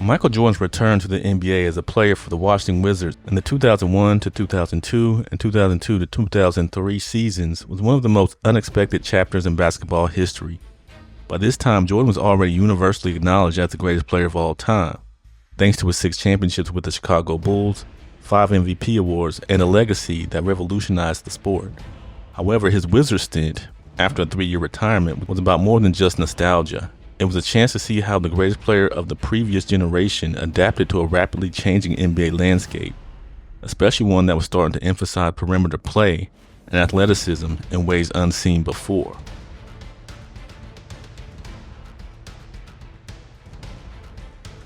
Michael Jordan's return to the NBA as a player for the Washington Wizards in the 2001 to 2002 and 2002 to 2003 seasons was one of the most unexpected chapters in basketball history. By this time, Jordan was already universally acknowledged as the greatest player of all time, thanks to his 6 championships with the Chicago Bulls, 5 MVP awards, and a legacy that revolutionized the sport. However, his Wizards stint, after a 3-year retirement, was about more than just nostalgia. It was a chance to see how the greatest player of the previous generation adapted to a rapidly changing NBA landscape, especially one that was starting to emphasize perimeter play and athleticism in ways unseen before.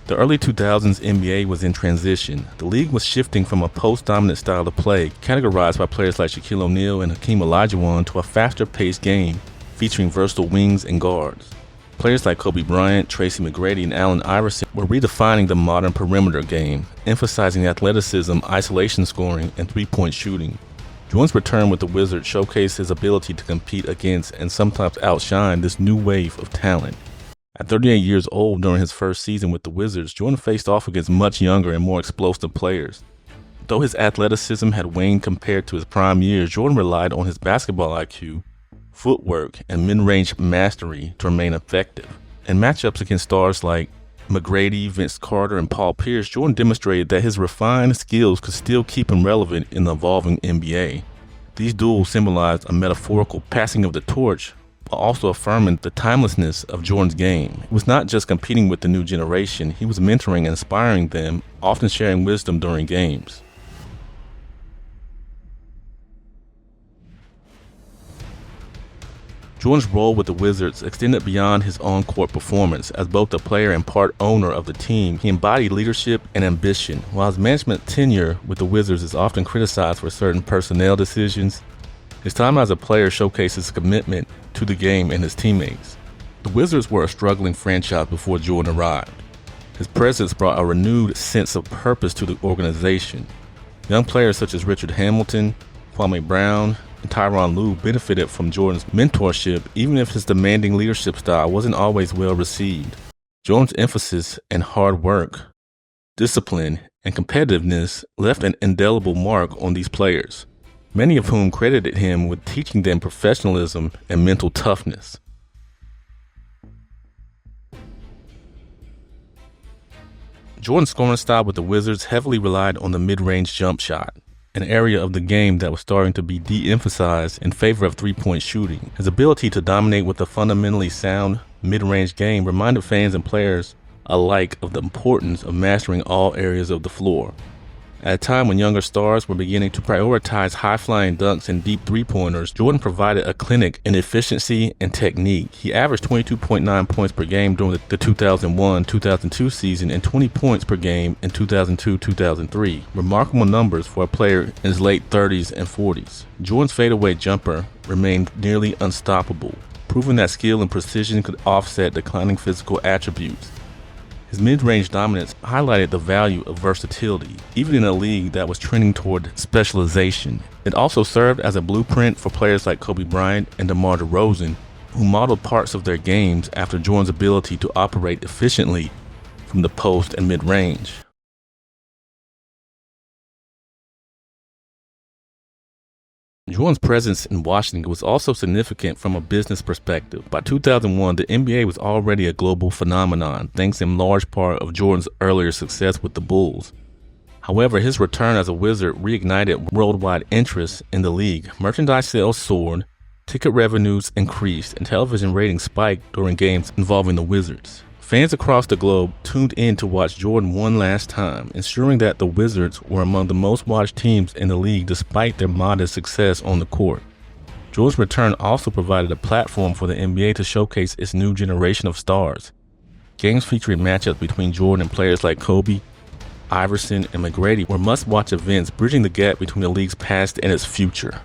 The early 2000s NBA was in transition. The league was shifting from a post-dominant style of play, categorized by players like Shaquille O'Neal and Hakeem Olajuwon, to a faster-paced game featuring versatile wings and guards. Players like Kobe Bryant, Tracy McGrady, and Allen Iverson were redefining the modern perimeter game, emphasizing athleticism, isolation scoring, and three-point shooting. Jordan's return with the Wizards showcased his ability to compete against and sometimes outshine this new wave of talent. At 38 years old during his first season with the Wizards, Jordan faced off against much younger and more explosive players. Though his athleticism had waned compared to his prime years, Jordan relied on his basketball IQ, footwork, and mid-range mastery to remain effective. In matchups against stars like McGrady, Vince Carter, and Paul Pierce, Jordan demonstrated that his refined skills could still keep him relevant in the evolving NBA. These duels symbolized a metaphorical passing of the torch, while also affirming the timelessness of Jordan's game. He was not just competing with the new generation, he was mentoring and inspiring them, often sharing wisdom during games. Jordan's role with the Wizards extended beyond his on-court performance. As both a player and part owner of the team, he embodied leadership and ambition. While his management tenure with the Wizards is often criticized for certain personnel decisions, his time as a player showcases his commitment to the game and his teammates. The Wizards were a struggling franchise before Jordan arrived. His presence brought a renewed sense of purpose to the organization. Young players such as Richard Hamilton, Kwame Brown, and Tyronn Lue benefited from Jordan's mentorship, even if his demanding leadership style wasn't always well received. Jordan's emphasis and hard work, discipline, and competitiveness left an indelible mark on these players, many of whom credited him with teaching them professionalism and mental toughness. Jordan's scoring style with the Wizards heavily relied on the mid-range jump shot, an area of the game that was starting to be de-emphasized in favor of three-point shooting. His ability to dominate with a fundamentally sound mid-range game reminded fans and players alike of the importance of mastering all areas of the floor. At a time when younger stars were beginning to prioritize high-flying dunks and deep three-pointers, Jordan provided a clinic in efficiency and technique. He averaged 22.9 points per game during the 2001-2002 season and 20 points per game in 2002-2003. Remarkable numbers for a player in his late 30s and 40s. Jordan's fadeaway jumper remained nearly unstoppable, proving that skill and precision could offset declining physical attributes. His mid-range dominance highlighted the value of versatility, even in a league that was trending toward specialization. It also served as a blueprint for players like Kobe Bryant and DeMar DeRozan, who modeled parts of their games after Jordan's ability to operate efficiently from the post and mid-range. Jordan's presence in Washington was also significant from a business perspective. By 2001, the NBA was already a global phenomenon, thanks in large part of Jordan's earlier success with the Bulls. However, his return as a Wizard reignited worldwide interest in the league. Merchandise sales soared, ticket revenues increased, and television ratings spiked during games involving the Wizards. Fans across the globe tuned in to watch Jordan one last time, ensuring that the Wizards were among the most watched teams in the league despite their modest success on the court. Jordan's return also provided a platform for the NBA to showcase its new generation of stars. Games featuring matchups between Jordan and players like Kobe, Iverson, and McGrady were must-watch events, bridging the gap between the league's past and its future.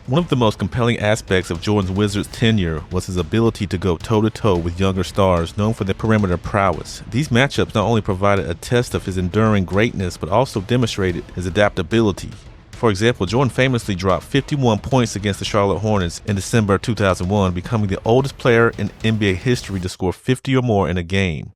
One of the most compelling aspects of Jordan's Wizards tenure was his ability to go toe-to-toe with younger stars known for their perimeter prowess. These matchups not only provided a test of his enduring greatness, but also demonstrated his adaptability. For example, Jordan famously dropped 51 points against the Charlotte Hornets in December 2001, becoming the oldest player in NBA history to score 50 or more in a game.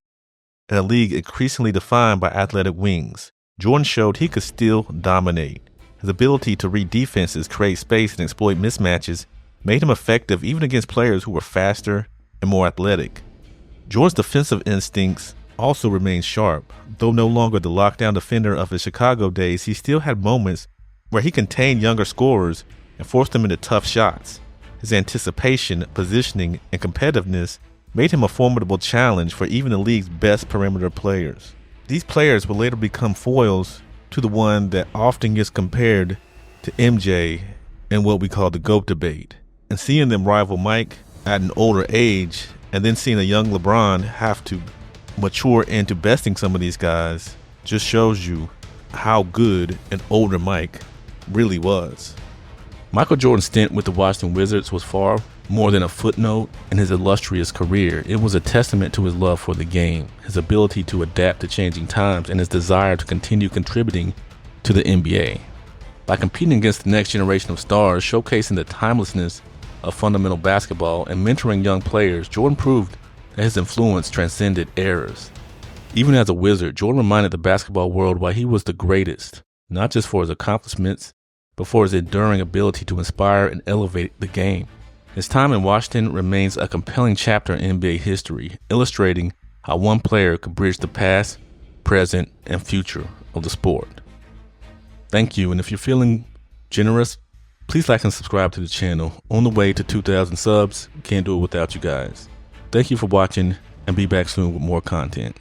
In a league increasingly defined by athletic wings, Jordan showed he could still dominate. His ability to read defenses, create space, and exploit mismatches made him effective even against players who were faster and more athletic. Jordan's defensive instincts also remained sharp. Though no longer the lockdown defender of his Chicago days, he still had moments where he contained younger scorers and forced them into tough shots. His anticipation, positioning, and competitiveness made him a formidable challenge for even the league's best perimeter players. These players would later become foils to the one that often gets compared to MJ in what we call the GOAT debate. And seeing them rival Mike at an older age, and then seeing a young LeBron have to mature into besting some of these guys, just shows you how good an older Mike really was. Michael Jordan's stint with the Washington Wizards was far more than a footnote in his illustrious career. It was a testament to his love for the game, his ability to adapt to changing times, and his desire to continue contributing to the NBA. By competing against the next generation of stars, showcasing the timelessness of fundamental basketball, and mentoring young players, Jordan proved that his influence transcended eras. Even as a Wizard, Jordan reminded the basketball world why he was the greatest, not just for his accomplishments, but for his enduring ability to inspire and elevate the game. His time in Washington remains a compelling chapter in NBA history, illustrating how one player could bridge the past, present, and future of the sport. Thank you, and if you're feeling generous, please like and subscribe to the channel. On the way to 2,000 subs, can't do it without you guys. Thank you for watching, and be back soon with more content.